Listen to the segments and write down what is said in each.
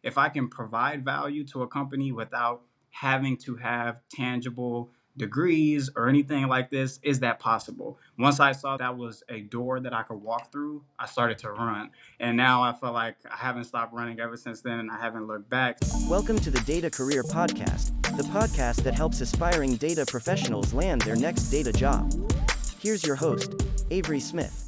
if I can provide value to a company without having to have tangible degrees or anything like this, is that possible? Once I saw that was a door that I could walk through, I started to run. And now I feel like I haven't stopped running ever since then, and I haven't looked back. Welcome to the Data Career Podcast, the podcast that helps aspiring data professionals land their next data job. Here's your host, Avery Smith.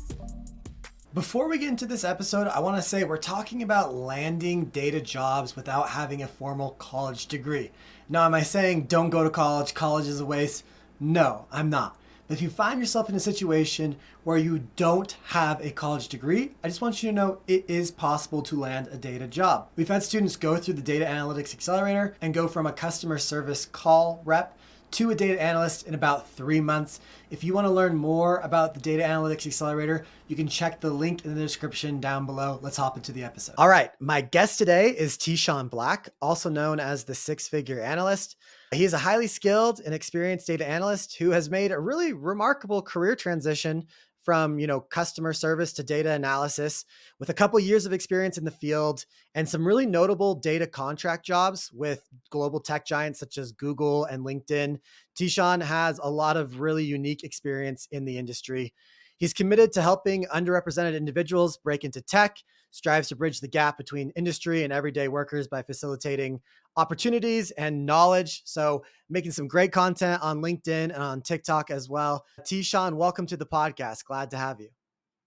Before we get into this episode, I want to say we're talking about landing data jobs without having a formal college degree. Now, am I saying don't go to college, college is a waste? No, I'm not. But if you find yourself in a situation where you don't have a college degree, I just want you to know it is possible to land a data job. We've had students go through the Data Analytics Accelerator and go from a customer service call rep to a data analyst in about 3 months. If you want to learn more about the Data Analytics Accelerator, you can check the link in the description down below. Let's hop into the episode. All right, my guest today is Teshawn Black, also known as the Six-Figure Analyst. He is a highly skilled and experienced data analyst who has made a really remarkable career transition from, customer service to data analysis with a couple years of experience in the field and some really notable data contract jobs with global tech giants such as Google and LinkedIn. Teshawn has a lot of really unique experience in the industry. He's committed to helping underrepresented individuals break into tech, strives to bridge the gap between industry and everyday workers by facilitating opportunities and knowledge. So making some great content on LinkedIn and on TikTok as well. Teshawn, welcome to the podcast. Glad to have you.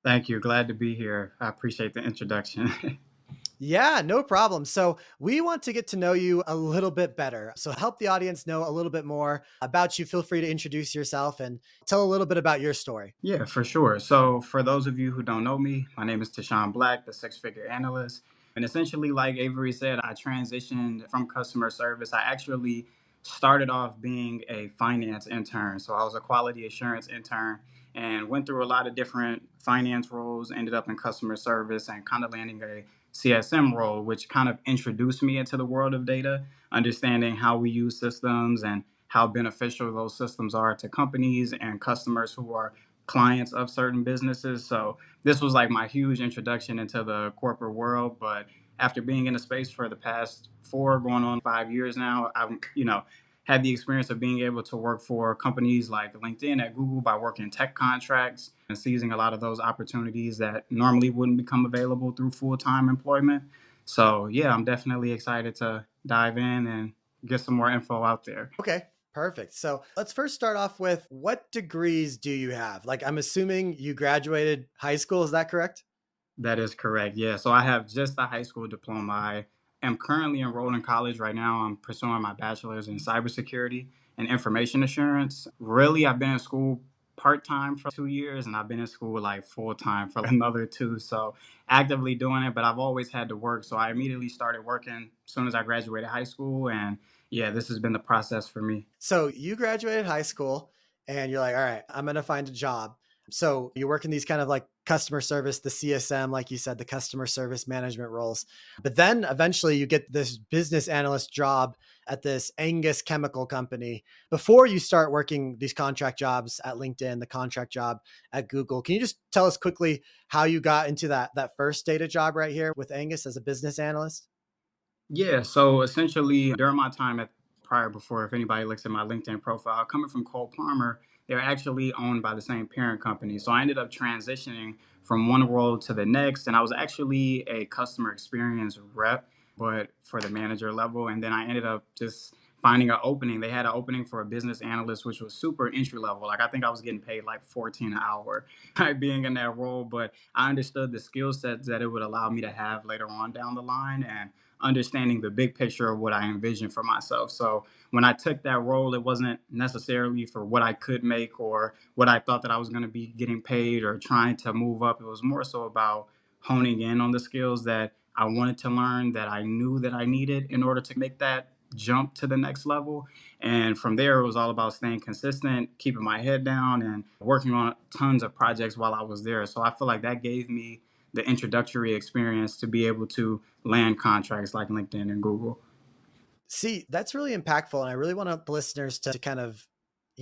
Thank you. Glad to be here. I appreciate the introduction. Yeah, no problem. So we want to get to know you a little bit better. So help the audience know a little bit more about you. Feel free to introduce yourself and tell a little bit about your story. Yeah, for sure. So, for those of you who don't know me, my name is Teshawn Black, the six-figure analyst. And essentially, like Avery said, I transitioned from customer service. I actually started off being a finance intern. So, I was a quality assurance intern and went through a lot of different finance roles, ended up in customer service and kind of landing a CSM role, which kind of introduced me into the world of data, understanding how we use systems and how beneficial those systems are to companies and customers who are clients of certain businesses. So this was like my huge introduction into the corporate world. But after being in the space for the past 4 going on 5 years now, I've had the experience of being able to work for companies like LinkedIn at Google by working tech contracts and seizing a lot of those opportunities that normally wouldn't become available through full-time employment. So yeah, I'm definitely excited to dive in and get some more info out there. Okay. Perfect. So let's first start off with what degrees do you have? Like, I'm assuming you graduated high school. Is that correct? That is correct. Yeah. So I have just a high school diploma. I am currently enrolled in college right now. I'm pursuing my bachelor's in cybersecurity and information assurance. Really, I've been in school part time for 2 years, and I've been in school like full time for another two. So actively doing it, but I've always had to work. So I immediately started working as soon as I graduated high school. And yeah, this has been the process for me. So you graduated high school and you're like, all right, I'm going to find a job. So you work in these kind of like customer service, the CSM, like you said, the customer service management roles. But then eventually you get this business analyst job at this Angus chemical company before you start working these contract jobs at LinkedIn, the contract job at Google. Can you just tell us quickly how you got into that first data job right here with Angus as a business analyst? Yeah, so essentially during my time at prior before, if anybody looks at my LinkedIn profile, coming from Cole Palmer, they're actually owned by the same parent company. So I ended up transitioning from one role to the next, and I was actually a customer experience rep, but for the manager level. And then I ended up just finding an opening. They had an opening for a business analyst, which was super entry level. Like I think I was getting paid like 14 an hour being in that role, but I understood the skill sets that it would allow me to have later on down the line. And understanding the big picture of what I envisioned for myself. So when I took that role, it wasn't necessarily for what I could make or what I thought that I was going to be getting paid or trying to move up. It was more so about honing in on the skills that I wanted to learn, that I knew that I needed in order to make that jump to the next level. And from there, it was all about staying consistent, keeping my head down, and working on tons of projects while I was there. So I feel like that gave me the introductory experience to be able to land contracts like LinkedIn and Google. See, that's really impactful. And I really want the listeners to kind of,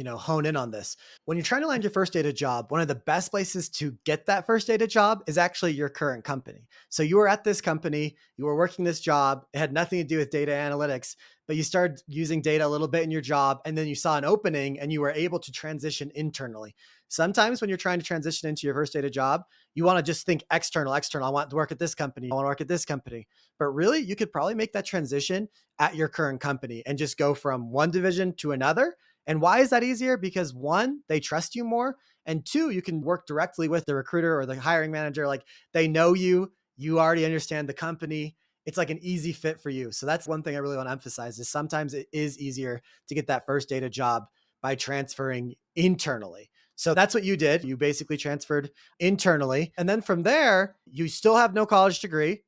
hone in on this. When you're trying to land your first data job, one of the best places to get that first data job is actually your current company. So you were at this company, you were working this job, it had nothing to do with data analytics, but you started using data a little bit in your job, and then you saw an opening and you were able to transition internally. Sometimes when you're trying to transition into your first data job, you want to just think external. I want to work at this company. I want to work at this company. But really, you could probably make that transition at your current company and just go from one division to another. And why is that easier? Because one, they trust you more. And two, you can work directly with the recruiter or the hiring manager. Like they know you already understand the company. It's like an easy fit for you. So that's one thing I really want to emphasize is sometimes it is easier to get that first data job by transferring internally. So that's what you did. You basically transferred internally. And then from there, you still have no college degree,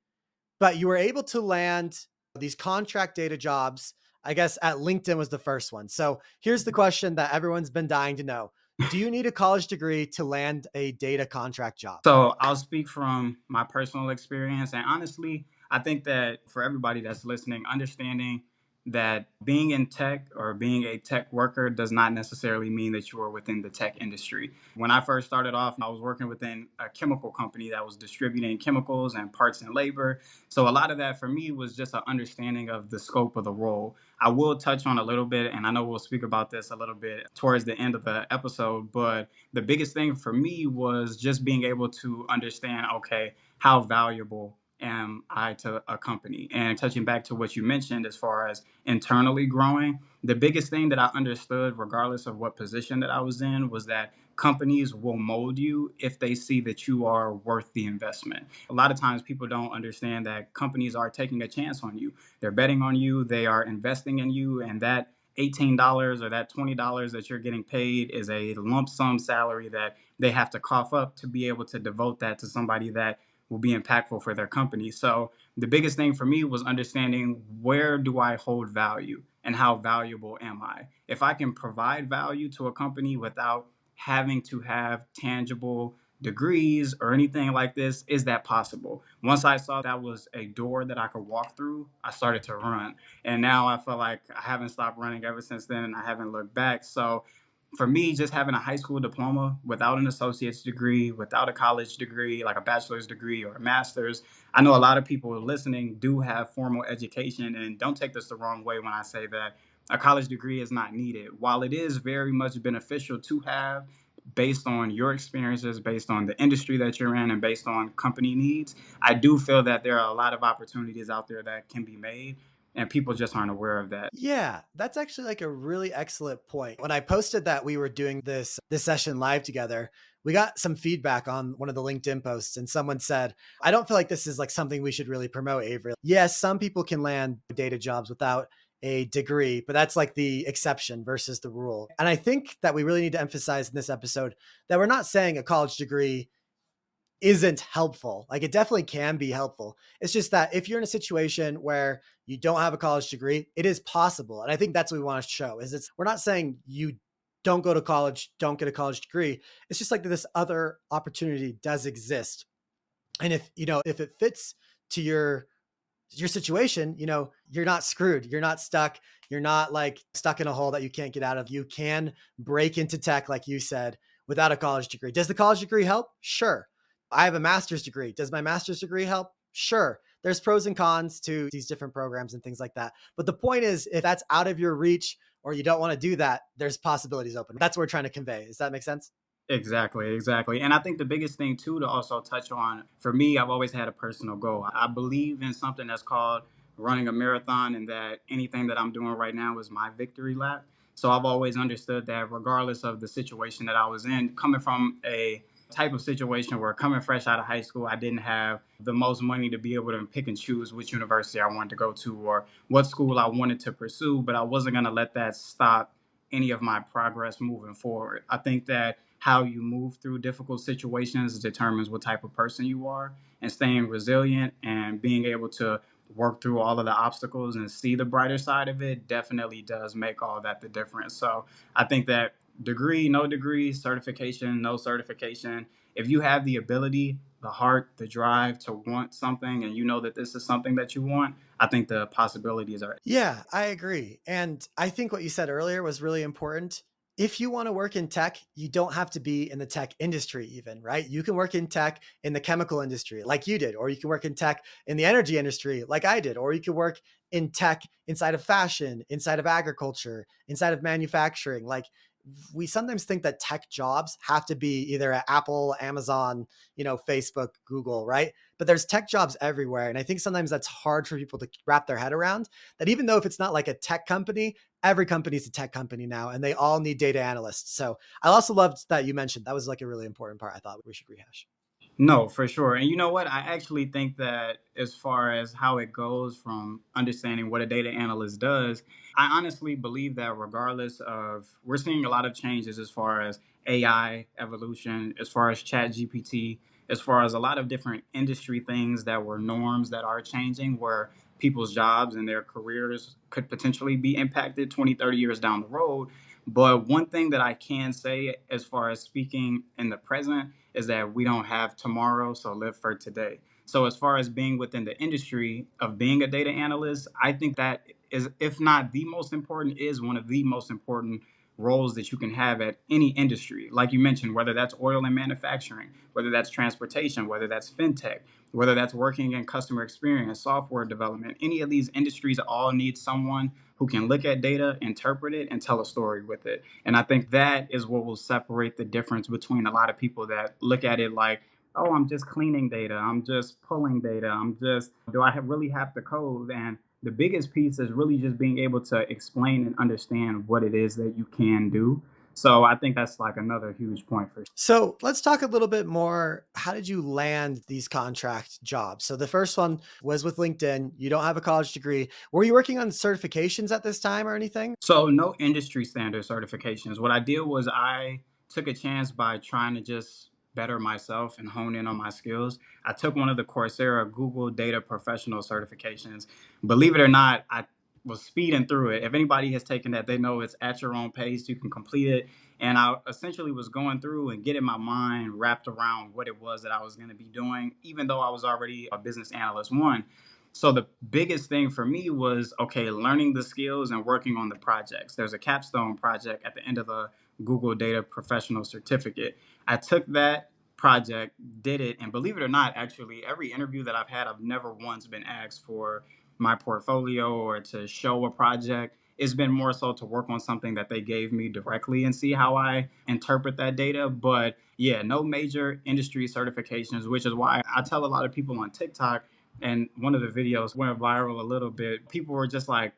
but you were able to land these contract data jobs. I guess at LinkedIn was the first one. So here's the question that everyone's been dying to know. Do you need a college degree to land a data contract job? So I'll speak from my personal experience. And honestly, I think that for everybody that's listening, understanding that being in tech or being a tech worker does not necessarily mean that you are within the tech industry. When I first started off, I was working within a chemical company that was distributing chemicals and parts and labor. So a lot of that for me was just an understanding of the scope of the role. I will touch on a little bit, and I know we'll speak about this a little bit towards the end of the episode, but the biggest thing for me was just being able to understand, okay, how valuable am I to a company? And touching back to what you mentioned as far as internally growing, the biggest thing that I understood, regardless of what position that I was in, was that companies will mold you if they see that you are worth the investment. A lot of times people don't understand that companies are taking a chance on you. They're betting on you, they are investing in you, and that $18 or that $20 that you're getting paid is a lump sum salary that they have to cough up to be able to devote that to somebody that will be impactful for their company. So the biggest thing for me was understanding, where do I hold value and how valuable am I? If I can provide value to a company without having to have tangible degrees or anything like this, is that possible? Once I saw that was a door that I could walk through, I started to run. And now I feel like I haven't stopped running ever since then, and I haven't looked back. So for me, just having a high school diploma without an associate's degree, without a college degree, like a bachelor's degree or a master's, I know a lot of people listening do have formal education. And don't take this the wrong way when I say that a college degree is not needed. While it is very much beneficial to have, based on your experiences, based on the industry that you're in, and based on company needs, I do feel that there are a lot of opportunities out there that can be made, and people just aren't aware of that. Yeah, that's actually like a really excellent point. When I posted that we were doing this session live together, we got some feedback on one of the LinkedIn posts, and someone said, "I don't feel like this is like something we should really promote, Avery. Yes, some people can land data jobs without a degree, but that's like the exception versus the rule." And I think that we really need to emphasize in this episode that we're not saying a college degree isn't helpful. Like it definitely can be helpful. It's just that if you're in a situation where you don't have a college degree, it is possible. And I think that's what we want to show is we're not saying you don't go to college, don't get a college degree. It's just like this other opportunity does exist. And if it fits to your situation, you're not screwed. You're not stuck. You're not like stuck in a hole that you can't get out of. You can break into tech, like you said, without a college degree. Does the college degree help? Sure. I have a master's degree. Does my master's degree help? Sure. There's pros and cons to these different programs and things like that. But the point is, if that's out of your reach or you don't want to do that, there's possibilities open. That's what we're trying to convey. Does that make sense? Exactly, exactly. And I think the biggest thing too to also touch on, for me, I've always had a personal goal. I believe in something that's called running a marathon, and that anything that I'm doing right now is my victory lap. So I've always understood that regardless of the situation that I was in, coming from a type of situation where, coming fresh out of high school, I didn't have the most money to be able to pick and choose which university I wanted to go to or what school I wanted to pursue, but I wasn't going to let that stop any of my progress moving forward. I think that how you move through difficult situations determines what type of person you are, and staying resilient and being able to work through all of the obstacles and see the brighter side of it definitely does make all that the difference. So I think that degree, no degree, certification, no certification, if you have the ability, the heart, the drive to want something, and you know that this is something that you want, I think the possibilities are. Yeah, I agree. And I think what you said earlier was really important if you want to work in tech, you don't have to be in the tech industry, even, right? You can work in tech in the chemical industry, like you did, or you can work in tech in the energy industry, like I did, or you can work in tech inside of fashion, inside of agriculture, inside of manufacturing. Like, we sometimes think that tech jobs have to be either at Apple, Amazon, Facebook, Google, right? But there's tech jobs everywhere. And I think sometimes that's hard for people to wrap their head around, that even though if it's not like a tech company, every company's a tech company now, and they all need data analysts. So I also loved that you mentioned that was like a really important part. I thought we should rehash. No, for sure. And you know what? I actually think that as far as how it goes from understanding what a data analyst does, I honestly believe that regardless of, we're seeing a lot of changes as far as AI evolution, as far as Chat GPT, as far as a lot of different industry things that were norms that are changing, where people's jobs and their careers could potentially be impacted 20, 30 years down the road. But one thing that I can say as far as speaking in the present is that we don't have tomorrow, so live for today. So as far as being within the industry of being a data analyst, I think that is, if not the most important, is one of the most important roles that you can have at any industry. Like you mentioned, whether that's oil and manufacturing, whether that's transportation, whether that's fintech, whether that's working in customer experience, software development, any of these industries all need someone who can look at data, interpret it, and tell a story with it. And I think that is what will separate the difference between a lot of people that look at it like, oh, I'm just cleaning data, I'm just pulling data, do I really have to code? And the biggest piece is really just being able to explain and understand what it is that you can do. So I think that's like another huge point for. So let's talk a little bit more. How did you land these contract jobs? So the first one was with LinkedIn. You don't have a college degree. Were you working on certifications at this time or anything? So no industry standard certifications. What I did was I took a chance by trying to just better myself and hone in on my skills. I took one of the Coursera Google Data Professional certifications. Believe it or not, I was speeding through it. If anybody has taken that, they know it's at your own pace. You can complete it. And I essentially was going through and getting my mind wrapped around what it was that I was going to be doing, even though I was already a business analyst one. So the biggest thing for me was, okay, learning the skills and working on the projects. There's a capstone project at the end of the Google Data Professional Certificate. I took that project, did it, and believe it or not, actually, every interview that I've had, I've never once been asked for my portfolio or to show a project. It's been more so to work on something that they gave me directly and see how I interpret that data. But yeah, no major industry certifications, which is why I tell a lot of people on TikTok, and one of the videos went viral a little bit. People were just like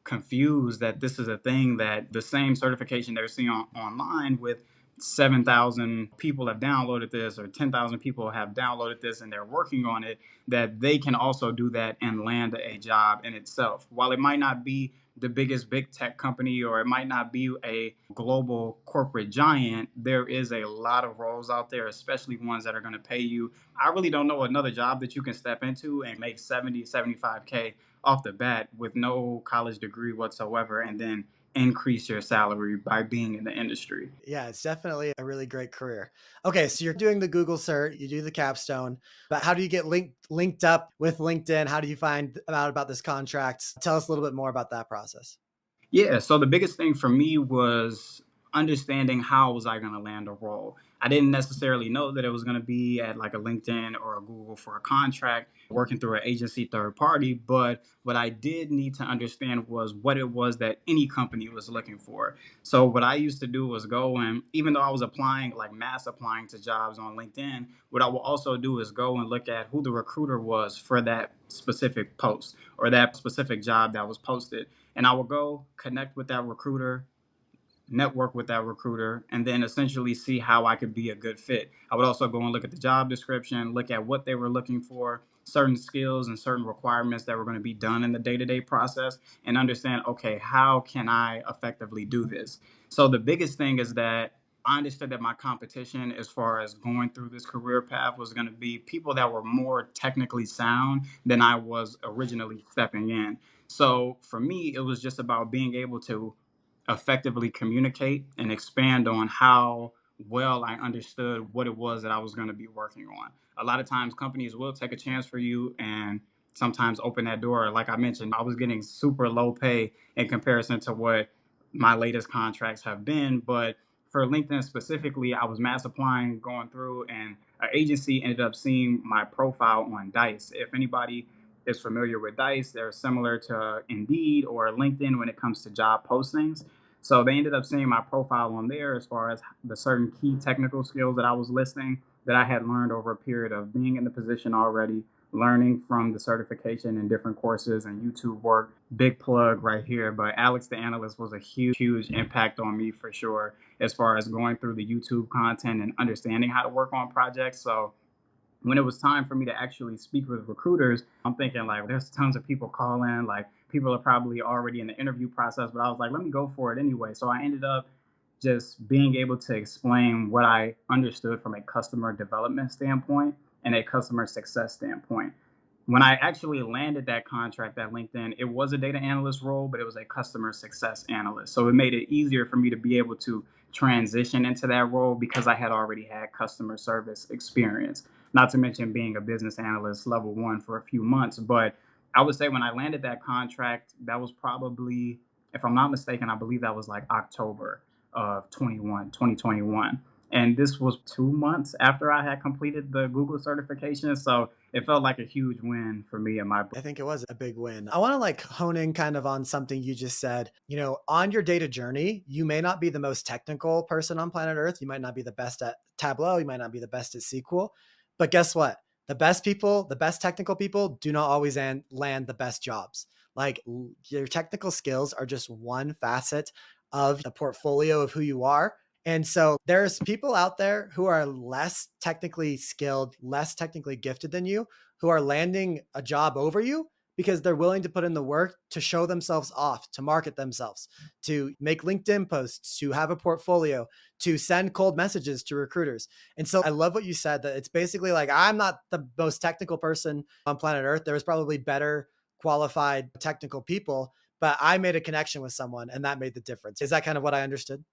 confused that this is a thing, that the same certification they're seeing online with 7,000 people have downloaded this or 10,000 people have downloaded this and they're working on it, that they can also do that and land a job in itself. While it might not be the biggest big tech company or it might not be a global corporate giant, there is a lot of roles out there, especially ones that are going to pay you. I really don't know another job that you can step into and make 70, 75K off the bat with no college degree whatsoever, and then increase your salary by being in the industry. Yeah, it's definitely a really great career. Okay, so you're doing the Google cert, you do the capstone, but how do you get linked up with LinkedIn? How do you find out about this contract? Tell us a little bit more about that process. Yeah, so the biggest thing for me was understanding how was I going to land a role. I didn't necessarily know that it was going to be at like a LinkedIn or a Google for a contract, working through an agency third party. But what I did need to understand was what it was that any company was looking for. So what I used to do was go, and even though I was applying, like mass applying to jobs on LinkedIn, what I will also do is go and look at who the recruiter was for that specific post or that specific job that was posted. And I will go connect with that recruiter, network with that recruiter, and then essentially see how I could be a good fit. I would also go and look at the job description, look at what they were looking for, certain skills and certain requirements that were going to be done in the day-to-day process, and understand, okay, how can I effectively do this? So the biggest thing is that I understood that my competition as far as going through this career path was going to be people that were more technically sound than I was originally stepping in. So for me, it was just about being able to effectively communicate and expand on how well I understood what it was that I was going to be working on. A lot of times companies will take a chance for you and sometimes open that door. Like I mentioned, I was getting super low pay in comparison to what my latest contracts have been. But for LinkedIn specifically, I was mass applying, going through, and an agency ended up seeing my profile on Dice. If anybody is familiar with Dice, they're similar to Indeed or LinkedIn when it comes to job postings. So they ended up seeing my profile on there as far as the certain key technical skills that I was listing that I had learned over a period of being in the position already, learning from the certification and different courses and YouTube work. Big plug right here. But Alex the Analyst was a huge, huge impact on me for sure, as far as going through the YouTube content and understanding how to work on projects. So when it was time for me to actually speak with recruiters, I'm thinking like there's tons of people calling, like people are probably already in the interview process, but I was like, let me go for it anyway. So I ended up just being able to explain what I understood from a customer development standpoint and a customer success standpoint. When I actually landed that contract at LinkedIn, it was a data analyst role, but it was a customer success analyst. So it made it easier for me to be able to transition into that role because I had already had customer service experience, not to mention being a business analyst level one for a few months. But I would say when I landed that contract, that was probably, if I'm not mistaken, I believe that was like October of 2021. And this was 2 months after I had completed the Google certification. So it felt like a huge win for me and my. I think it was a big win. I want to like hone in kind of on something you just said. On your data journey, you may not be the most technical person on planet Earth. You might not be the best at Tableau. You might not be the best at SQL. But guess what? The best people, the best technical people do not always land the best jobs. Like your technical skills are just one facet of the portfolio of who you are. And so there's people out there who are less technically skilled, less technically gifted than you, who are landing a job over you because they're willing to put in the work to show themselves off, to market themselves, to make LinkedIn posts, to have a portfolio, to send cold messages to recruiters. And so I love what you said, that it's basically like, I'm not the most technical person on planet Earth. There was probably better qualified technical people, but I made a connection with someone and that made the difference. Is that kind of what I understood?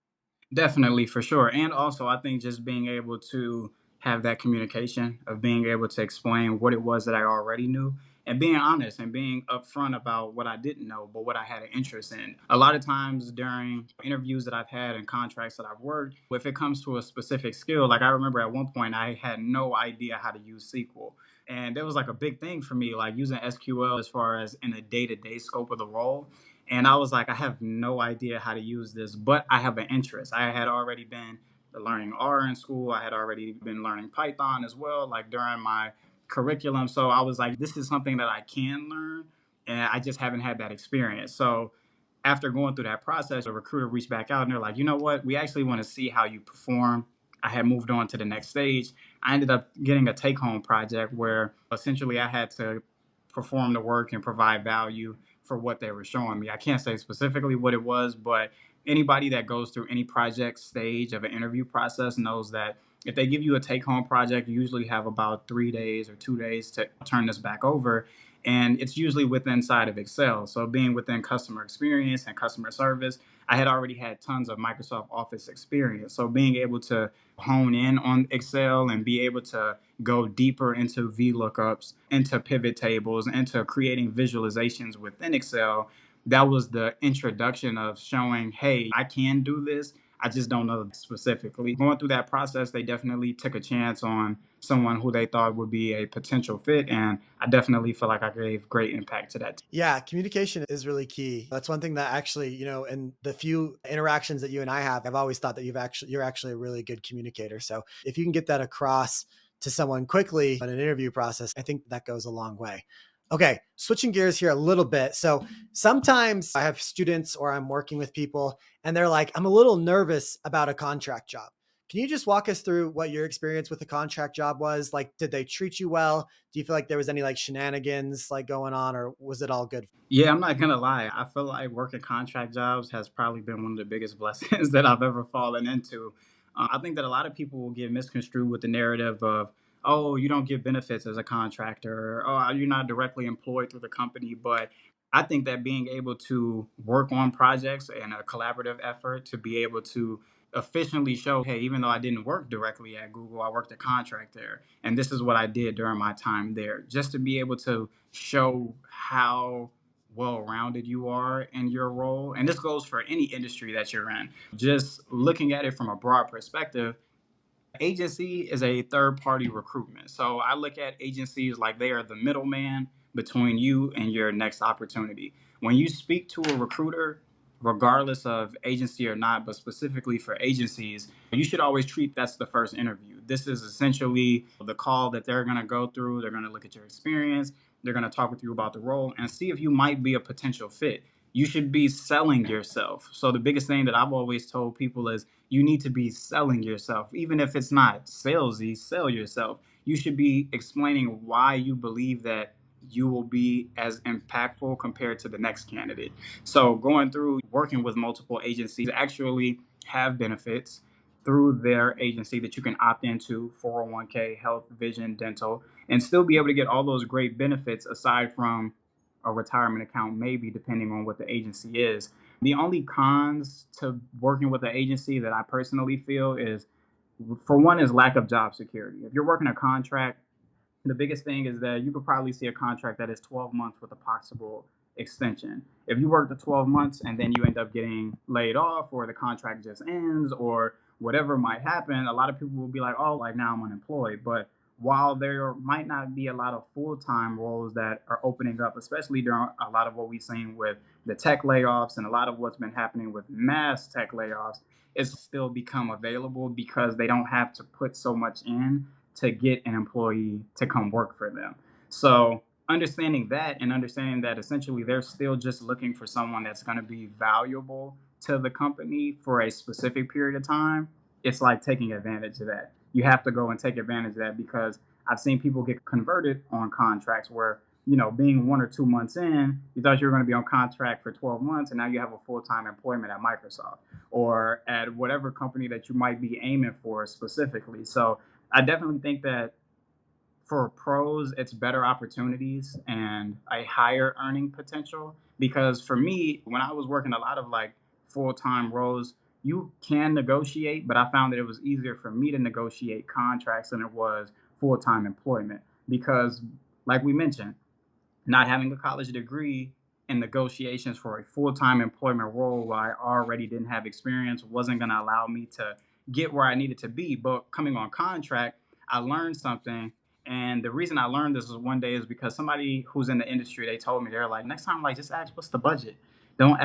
Definitely, for sure. And also, I think just being able to have that communication of being able to explain what it was that I already knew and being honest and being upfront about what I didn't know, but what I had an interest in. A lot of times during interviews that I've had and contracts that I've worked, if it comes to a specific skill, like I remember at one point I had no idea how to use SQL. And it was like a big thing for me, like using SQL as far as in the day to day scope of the role. And I was like, I have no idea how to use this, but I have an interest. I had already been learning R in school. I had already been learning Python as well, like during my curriculum. So I was like, this is something that I can learn. And I just haven't had that experience. So after going through that process, a recruiter reached back out and they're like, you know what? We actually want to see how you perform. I had moved on to the next stage. I ended up getting a take home project where essentially I had to perform the work and provide value for what they were showing me. I can't say specifically what it was, but anybody that goes through any project stage of an interview process knows that if they give you a take home project, you usually have about 3 days or 2 days to turn this back over. And it's usually within inside of Excel. So being within customer experience and customer service, I had already had tons of Microsoft Office experience. So being able to hone in on Excel and be able to go deeper into VLOOKUPs, into pivot tables, into creating visualizations within Excel, that was the introduction of showing, hey, I can do this. I just don't know specifically. Going through that process, they definitely took a chance on someone who they thought would be a potential fit. And I definitely feel like I gave great impact to that. Yeah, communication is really key. That's one thing that actually, in the few interactions that you and I have, I've always thought that you're actually a really good communicator. So if you can get that across to someone quickly in an interview process, I think that goes a long way. Okay, switching gears here a little bit. So sometimes I have students or I'm working with people and they're like, I'm a little nervous about a contract job. Can you just walk us through what your experience with the contract job was? Like, did they treat you well? Do you feel like there was any like shenanigans like going on, or was it all good? Yeah, I'm not gonna lie. I feel like working contract jobs has probably been one of the biggest blessings that I've ever fallen into. I think that a lot of people will get misconstrued with the narrative of, oh, you don't get benefits as a contractor, or oh, you're not directly employed through the company. But I think that being able to work on projects and a collaborative effort to be able to efficiently show, hey, even though I didn't work directly at Google, I worked a contract there. And this is what I did during my time there, just to be able to show how well-rounded you are in your role. And this goes for any industry that you're in. Just looking at it from a broad perspective, agency is a third party recruitment. So I look at agencies like they are the middleman between you and your next opportunity. When you speak to a recruiter, regardless of agency or not, but specifically for agencies, you should always treat that's the first interview. This is essentially the call that they're going to go through. They're going to look at your experience. They're going to talk with you about the role and see if you might be a potential fit. You should be selling yourself. So the biggest thing that I've always told people is you need to be selling yourself. Even if it's not salesy, sell yourself. You should be explaining why you believe that you will be as impactful compared to the next candidate. So going through working with multiple agencies actually have benefits through their agency that you can opt into: 401k, health, vision, dental, and still be able to get all those great benefits aside from a retirement account, maybe depending on what the agency is. The only cons to working with an agency that I personally feel is, for one, is lack of job security. If you're working a contract, the biggest thing is that you could probably see a contract that is 12 months with a possible extension. If you work the 12 months and then you end up getting laid off, or the contract just ends, or whatever might happen, a lot of people will be like, oh, like now I'm unemployed. But while there might not be a lot of full-time roles that are opening up, especially during a lot of what we've seen with the tech layoffs and a lot of what's been happening with mass tech layoffs, it's still become available because they don't have to put so much in to get an employee to come work for them. So understanding that, and understanding that essentially they're still just looking for someone that's going to be valuable to the company for a specific period of time, it's like taking advantage of that. You have to go and take advantage of that, because I've seen people get converted on contracts where, being 1 or 2 months in, you thought you were going to be on contract for 12 months, and now you have a full-time employment at Microsoft or at whatever company that you might be aiming for specifically. So I definitely think that for pros, it's better opportunities and a higher earning potential. Because for me, when I was working a lot of like full time roles, you can negotiate, but I found that it was easier for me to negotiate contracts than it was full time employment. Because, like we mentioned, not having a college degree and negotiations for a full-time employment role where I already didn't have experience wasn't going to allow me to get where I needed to be. But coming on contract, I learned something. And the reason I learned this was one day is because somebody who's in the industry, they told me, they're like, next time, like, just ask, what's the budget? Don't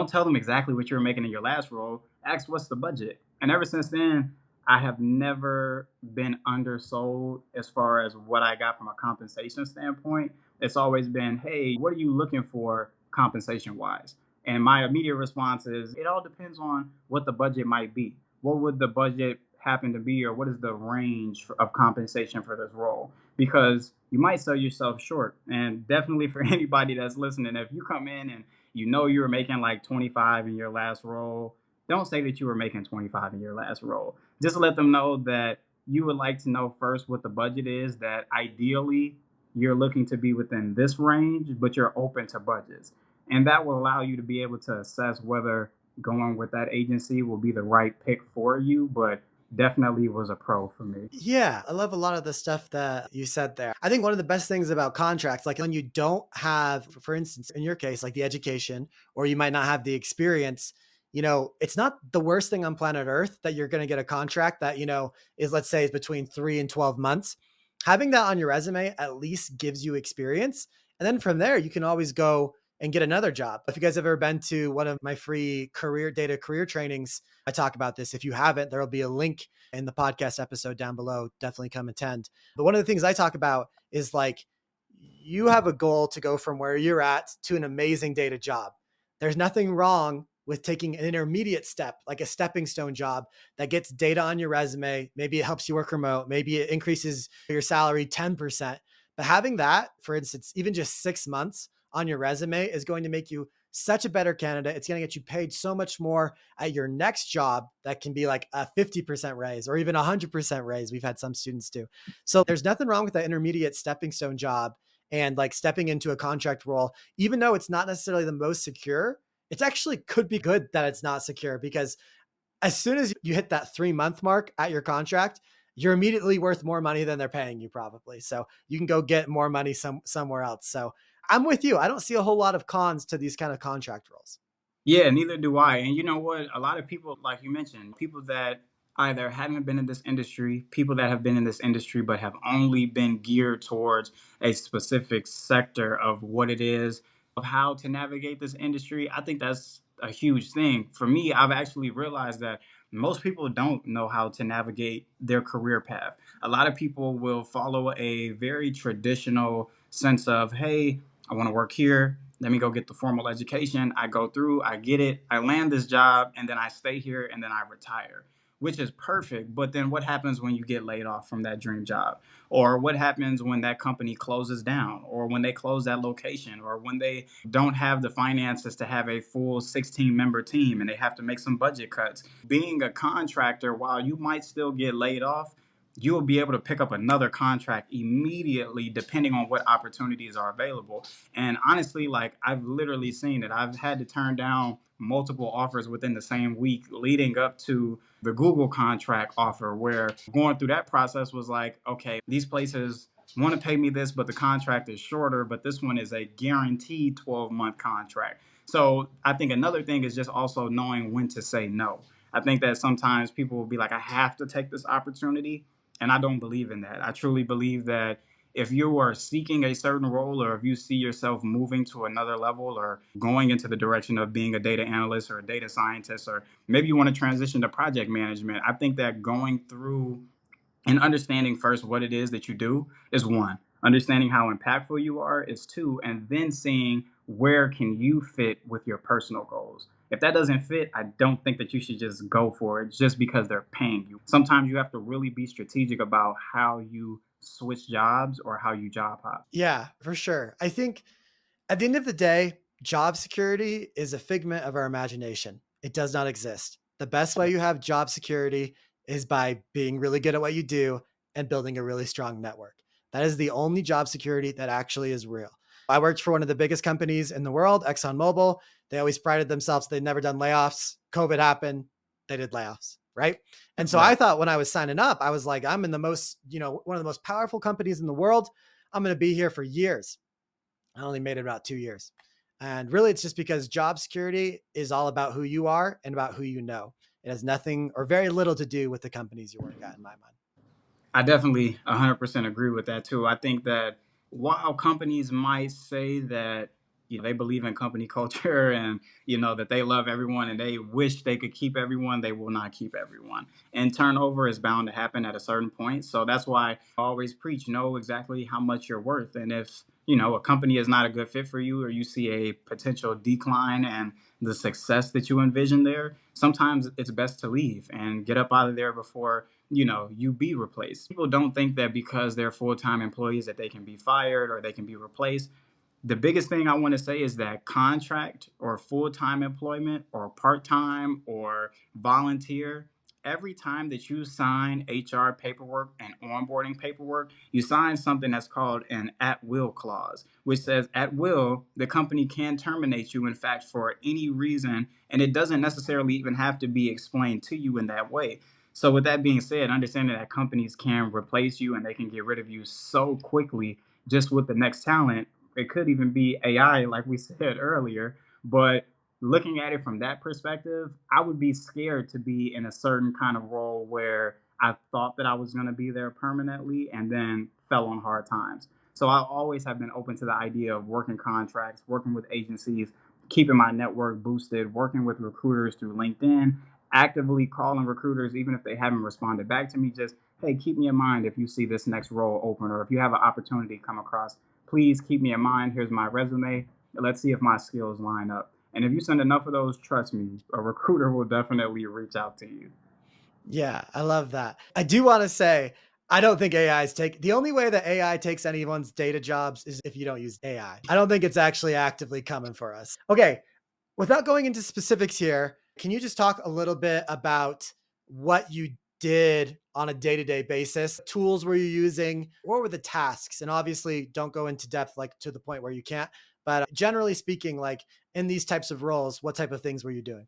tell them exactly what you were making in your last role. Ask, what's the budget? And ever since then, I have never been undersold as far as what I got from a compensation standpoint. It's always been, hey, what are you looking for compensation wise? And my immediate response is, it all depends on what the budget might be. What would the budget happen to be, or what is the range of compensation for this role? Because you might sell yourself short. And definitely for anybody that's listening, if you come in and you were making like 25 in your last role, don't say that you were making 25 in your last role. Just let them know that you would like to know first what the budget is, that ideally you're looking to be within this range, but you're open to budgets. And that will allow you to be able to assess whether going with that agency will be the right pick for you. But definitely was a pro for me. Yeah, I love a lot of the stuff that you said there. I think one of the best things about contracts, like when you don't have, for instance, in your case, like the education, or you might not have the experience, it's not the worst thing on planet Earth that you're going to get a contract that, is, let's say, is between 3 and 12 months. Having that on your resume at least gives you experience. And then from there, you can always go and get another job. If you guys have ever been to one of my free career trainings, I talk about this. If you haven't, there'll be a link in the podcast episode down below. Definitely come attend. But one of the things I talk about is like, you have a goal to go from where you're at to an amazing data job. There's nothing wrong with taking an intermediate step, like a stepping stone job that gets data on your resume. Maybe it helps you work remote. Maybe it increases your salary 10%. But having that, for instance, even just 6 months on your resume is going to make you such a better candidate. It's going to get you paid so much more at your next job. That can be like a 50% raise or even 100% raise. We've had some students do. So there's nothing wrong with that intermediate stepping stone job and like stepping into a contract role, even though it's not necessarily the most secure. It's actually could be good that it's not secure, because as soon as you hit that 3 month mark at your contract, you're immediately worth more money than they're paying you probably. So you can go get more money somewhere else. So I'm with you. I don't see a whole lot of cons to these kind of contract roles. Yeah, neither do I. And you know what? A lot of people, like you mentioned, people that either haven't been in this industry, people that have been in this industry but have only been geared towards a specific sector of what it is, of how to navigate this industry. I think that's a huge thing. For me, I've actually realized that most people don't know how to navigate their career path. A lot of people will follow a very traditional sense of, hey, I want to work here. Let me go get the formal education. I go through, I get it, I land this job, and then I stay here and then I retire, which is perfect. But then what happens when you get laid off from that dream job? Or what happens when that company closes down, or when they close that location, or when they don't have the finances to have a full 16-member team and they have to make some budget cuts? Being a contractor, while you might still get laid off, you will be able to pick up another contract immediately depending on what opportunities are available. And honestly, like I've literally seen it. I've had to turn down multiple offers within the same week leading up to the Google contract offer, where going through that process was like, okay, these places want to pay me this, but the contract is shorter, but this one is a guaranteed 12-month contract. So I think another thing is just also knowing when to say no. I think that sometimes people will be like, I have to take this opportunity. And I don't believe in that. I truly believe that if you are seeking a certain role, or if you see yourself moving to another level or going into the direction of being a data analyst or a data scientist, or maybe you want to transition to project management, I think that going through and understanding first what it is that you do is one. Understanding how impactful you are is two. And then seeing where can you fit with your personal goals. If that doesn't fit, I don't think that you should just go for it just because they're paying you. Sometimes you have to really be strategic about how you switch jobs or how you job hop. Yeah, for sure. I think at the end of the day, job security is a figment of our imagination. It does not exist. The best way you have job security is by being really good at what you do and building a really strong network. That is the only job security that actually is real. I worked for one of the biggest companies in the world, ExxonMobil. They always prided themselves they'd never done layoffs. COVID happened, they did layoffs, right? And so I Right. thought when I was signing up, I was like, I'm in the most, one of the most powerful companies in the world. I'm going to be here for years. I only made it about 2 years. And really, it's just because job security is all about who you are and about who you know. It has nothing or very little to do with the companies you work at, in my mind. I definitely 100% agree with that too. I think that while companies might say that they believe in company culture and that they love everyone and they wish they could keep everyone, they will not keep everyone. And turnover is bound to happen at a certain point. So that's why I always preach know exactly how much you're worth. And if a company is not a good fit for you, or you see a potential decline and the success that you envision there, sometimes it's best to leave and get up out of there before you be replaced. People don't think that because they're full-time employees that they can be fired or they can be replaced. The biggest thing I want to say is that contract or full-time employment or part-time or volunteer, every time that you sign HR paperwork and onboarding paperwork, you sign something that's called an at-will clause, which says at will, the company can terminate you, in fact, for any reason, and it doesn't necessarily even have to be explained to you in that way. So with that being said, understanding that companies can replace you and they can get rid of you so quickly just with the next talent, it could even be AI, like we said earlier. But looking at it from that perspective, I would be scared to be in a certain kind of role where I thought that I was going to be there permanently and then fell on hard times. So I always have been open to the idea of working contracts, working with agencies, keeping my network boosted, working with recruiters through LinkedIn, actively calling recruiters, even if they haven't responded back to me, just, hey, keep me in mind if you see this next role open, or if you have an opportunity come across, please keep me in mind. Here's my resume. Let's see if my skills line up. And if you send enough of those, trust me, a recruiter will definitely reach out to you. Yeah, I love that. I do want to say, I don't think the only way that AI takes anyone's data jobs is if you don't use AI. I don't think it's actually actively coming for us. Okay, without going into specifics here, can you just talk a little bit about what you did on a day-to-day basis? Tools were you using? What were the tasks? And obviously, don't go into depth like to the point where you can't. But generally speaking, like in these types of roles, what type of things were you doing?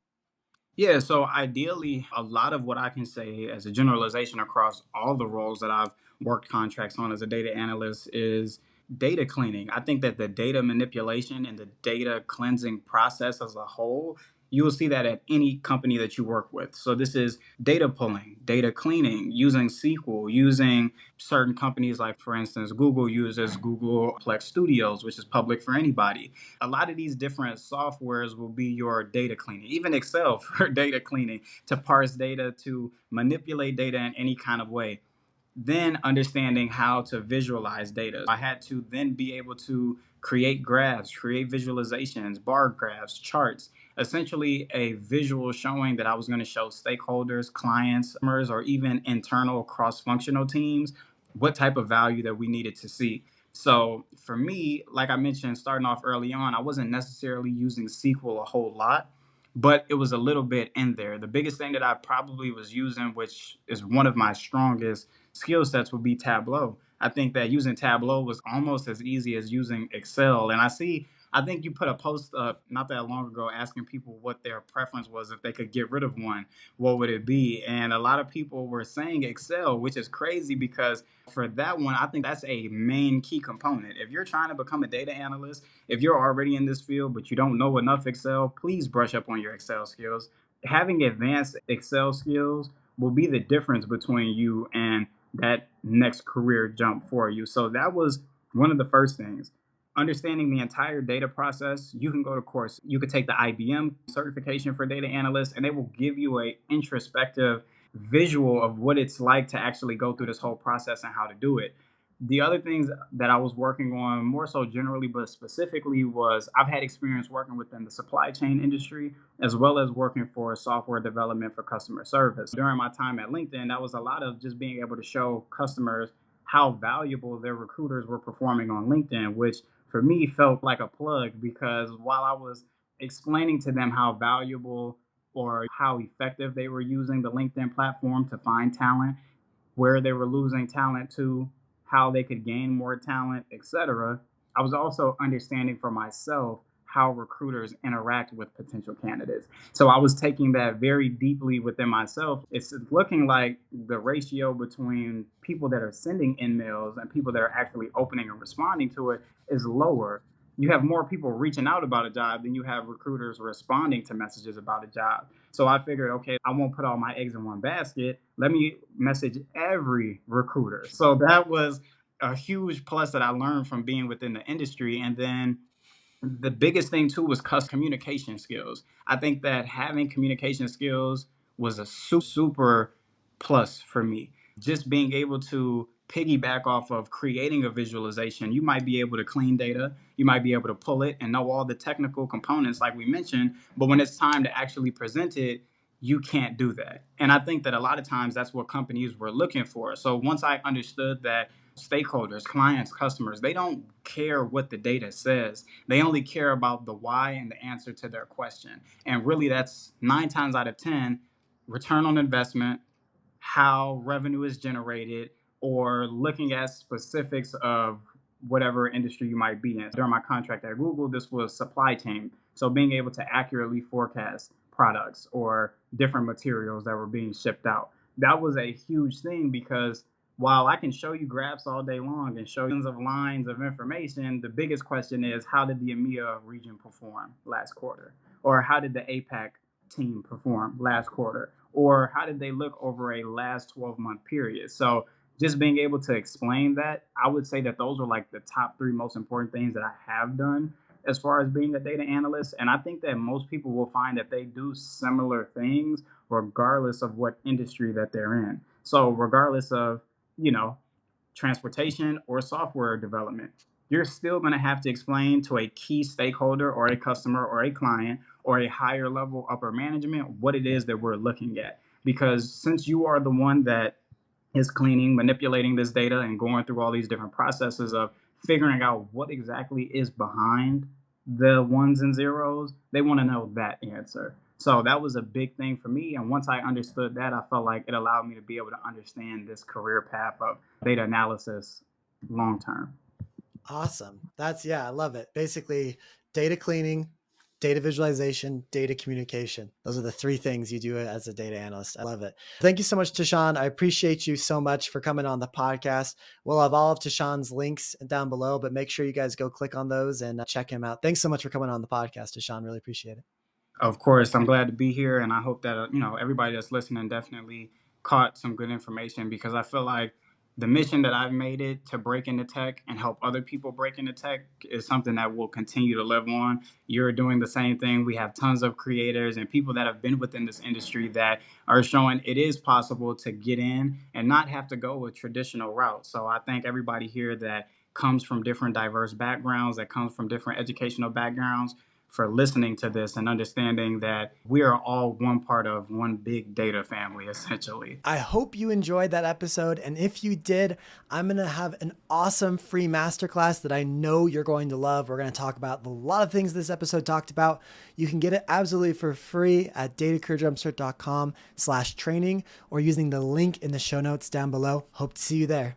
Yeah, so ideally, a lot of what I can say as a generalization across all the roles that I've worked contracts on as a data analyst is data cleaning. I think that the data manipulation and the data cleansing process as a whole, you will see that at any company that you work with. So this is data pulling, data cleaning, using SQL, using certain companies like, for instance, Google uses Google Plex Studios, which is public for anybody. A lot of these different softwares will be your data cleaning, even Excel for data cleaning, to parse data, to manipulate data in any kind of way. Then understanding how to visualize data. I had to then be able to create graphs, create visualizations, bar graphs, charts, essentially a visual showing that I was going to show stakeholders, clients, customers, or even internal cross functional teams what type of value that we needed to see. So for me, like I mentioned, starting off early on, I wasn't necessarily using SQL a whole lot, but it was a little bit in there. The biggest thing that I probably was using, which is one of my strongest skill sets, would be Tableau. I think that using Tableau was almost as easy as using Excel. And I think you put a post up not that long ago asking people what their preference was if they could get rid of one, what would it be? And a lot of people were saying Excel, which is crazy because for that one, I think that's a main key component. If you're trying to become a data analyst, if you're already in this field but you don't know enough Excel, please brush up on your Excel skills. Having advanced Excel skills will be the difference between you and that next career jump for you. So that was one of the first things. Understanding the entire data process, you can go to course. You could take the IBM certification for data analyst, and they will give you a introspective visual of what it's like to actually go through this whole process and how to do it. The other things that I was working on, more so generally, but specifically, was I've had experience working within the supply chain industry as well as working for software development for customer service. During my time at LinkedIn, that was a lot of just being able to show customers how valuable their recruiters were performing on LinkedIn, which for me felt like a plug because while I was explaining to them how valuable or how effective they were using the LinkedIn platform to find talent, where they were losing talent to, how they could gain more talent, etc. I was also understanding for myself how recruiters interact with potential candidates. So I was taking that very deeply within myself. It's looking like the ratio between people that are sending emails and people that are actually opening and responding to it is lower. You have more people reaching out about a job than you have recruiters responding to messages about a job. So I figured, okay, I won't put all my eggs in one basket. Let me message every recruiter. So that was a huge plus that I learned from being within the industry. And then the biggest thing too was communication skills. I think that having communication skills was a super plus for me. Just being able to piggyback off of creating a visualization, you might be able to clean data, you might be able to pull it and know all the technical components like we mentioned, but when it's time to actually present it, you can't do that. And I think that a lot of times that's what companies were looking for. So once I understood that stakeholders, clients, customers, they don't care what the data says. They only care about the why and the answer to their question. And really, that's 9 times out of 10 return on investment, how revenue is generated, or looking at specifics of whatever industry you might be in. During my contract at Google, this was supply chain. So being able to accurately forecast products or different materials that were being shipped out. That was a huge thing because while I can show you graphs all day long and show you of lines of information, the biggest question is how did the EMEA region perform last quarter? Or how did the APAC team perform last quarter? Or how did they look over a last 12-month period? So just being able to explain that, I would say that those are like the top 3 most important things that I have done as far as being a data analyst. And I think that most people will find that they do similar things regardless of what industry that they're in. So regardless of, you know, transportation or software development, you're still going to have to explain to a key stakeholder or a customer or a client or a higher level upper management what it is that we're looking at. Because since you are the one that is cleaning, manipulating this data and going through all these different processes of figuring out what exactly is behind the ones and zeros, they want to know that answer. So that was a big thing for me. And once I understood that, I felt like it allowed me to be able to understand this career path of data analysis long term. Awesome. Yeah, I love it. Basically, data cleaning, data visualization, data communication. Those are the three things you do as a data analyst. I love it. Thank you so much, Teshawn. I appreciate you so much for coming on the podcast. We'll have all of Teshawn's links down below, but make sure you guys go click on those and check him out. Thanks so much for coming on the podcast, Teshawn. Really appreciate it. Of course, I'm glad to be here, and I hope that everybody that's listening definitely caught some good information, because I feel like the mission that I've made it to break into tech and help other people break into tech is something that will continue to live on. You're doing the same thing. We have tons of creators and people that have been within this industry that are showing it is possible to get in and not have to go a traditional route. So I thank everybody here that comes from different diverse backgrounds, that comes from different educational backgrounds, for listening to this and understanding that we are all one part of one big data family, essentially. I hope you enjoyed that episode. And if you did, I'm going to have an awesome free masterclass that I know you're going to love. We're going to talk about a lot of things this episode talked about. You can get it absolutely for free at datacareerjumpstart.com/training or using the link in the show notes down below. Hope to see you there.